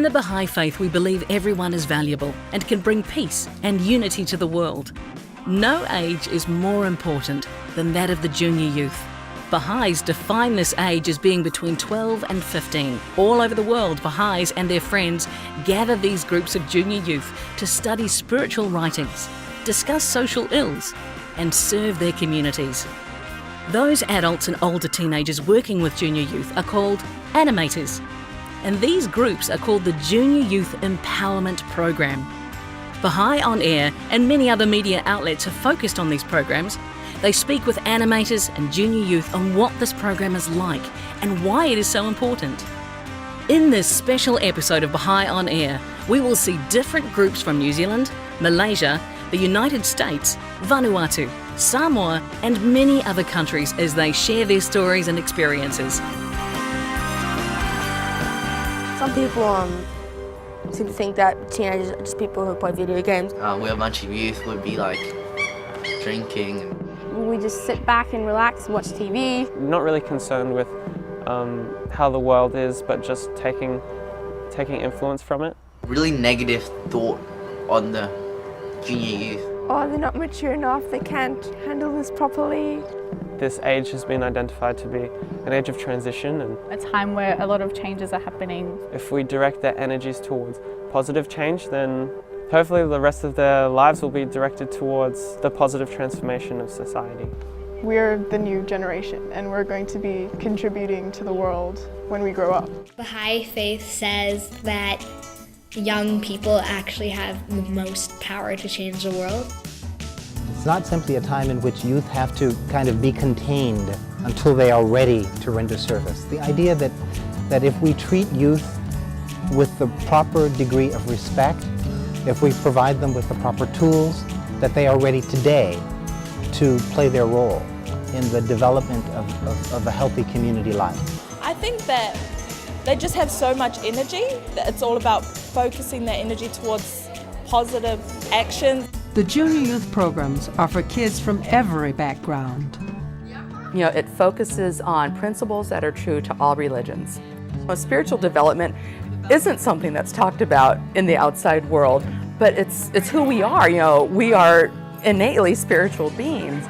In the Baha'i faith, we believe everyone is valuable and can bring peace and unity to the world. No age is more important than that of the junior youth. Baha'is define this age as being between 12 and 15. All over the world, Baha'is and their friends gather these groups of junior youth to study spiritual writings, discuss social ills, and serve their communities. Those adults and older teenagers working with junior youth are called animators, and these groups are called the Junior Youth Empowerment Program. Baha'i On Air and many other media outlets have focused on these programs. They speak with animators and junior youth on what this program is like and why it is so important. In this special episode of Baha'i On Air, we will see different groups from New Zealand, Malaysia, the United States, Vanuatu, Samoa and many other countries as they share their stories and experiences. Some people seem to think that teenagers are just people who play video games. We're a bunch of youth would be like drinking. We just sit back and relax, watch TV. Not really concerned with how the world is, but just taking influence from it. Really negative thought on the junior youth. Oh, they're not mature enough, they can't handle this properly. This age has been identified to be an age of transition, and a time where a lot of changes are happening. if we direct their energies towards positive change, then hopefully the rest of their lives will be directed towards the positive transformation of society. We're the new generation and we're going to be contributing to the world when we grow up. Baha'i faith says that young people actually have the most power to change the world. It's not simply a time in which youth have to kind of be contained until they are ready to render service. The idea that if we treat youth with the proper degree of respect, if we provide them with the proper tools, that they are ready today to play their role in the development of a healthy community life. I think that they just have so much energy that it's all about focusing that energy towards positive action. The junior youth programs are for kids from every background. You know, it focuses on principles that are true to all religions. Spiritual development isn't something that's talked about in the outside world, but it's who we are. You know, we are innately spiritual beings.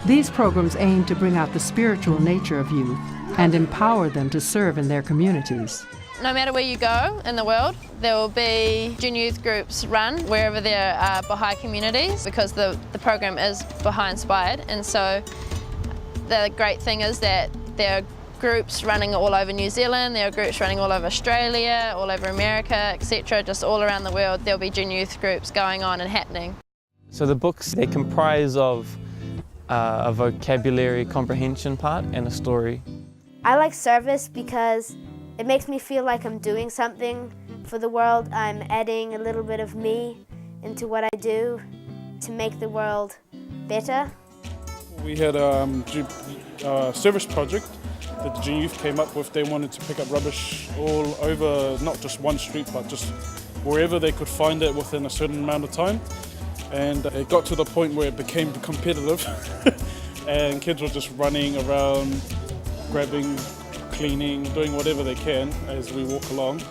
These programs aim to bring out the spiritual nature of youth and empower them to serve in their communities. No matter where you go in the world, there will be junior youth groups run wherever there are Baha'i communities, because the program is Baha'i inspired. And so the great thing is that there are groups running all over New Zealand, there are groups running all over Australia, all over America, etc. Just all around the world there'll be junior youth groups going on and happening. So the books, they comprise of a vocabulary comprehension part and a story. I like service because it makes me feel like I'm doing something for the world. I'm adding a little bit of me into what I do to make the world better. We had a service project that the junior youth came up with. They wanted to pick up rubbish all over, not just one street, but just wherever they could find it within a certain amount of time. And it got to the point where it became competitive and kids were just running around, grabbing, cleaning, doing whatever they can as we walk along.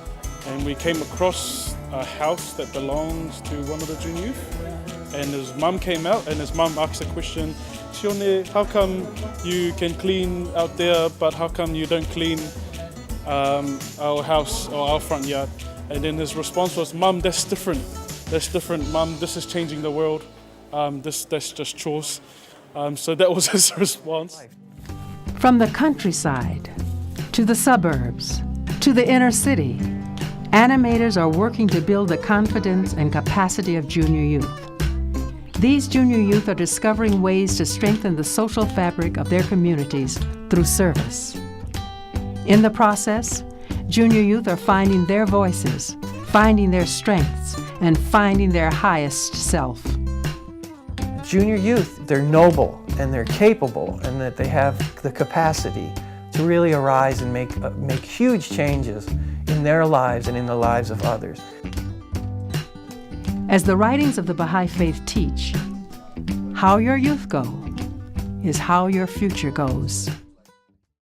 And we came across a house that belongs to one of the junior youth. And his mum came out and his mum asked a question, Shione, how come you can clean out there, but how come you don't clean our house or our front yard? And then his response was, Mum, that's different. That's different, Mum, this is changing the world. That's just chores. So that was his response. From the countryside, to the suburbs, to the inner city, animators are working to build the confidence and capacity of junior youth. These junior youth are discovering ways to strengthen the social fabric of their communities through service. In the process, junior youth are finding their voices, finding their strengths, and finding their highest self. Junior youth, they're noble and they're capable, and that they have the capacity to really arise and make huge changes in their lives and in the lives of others. As the writings of the Baha'i faith teach, how your youth go is how your future goes.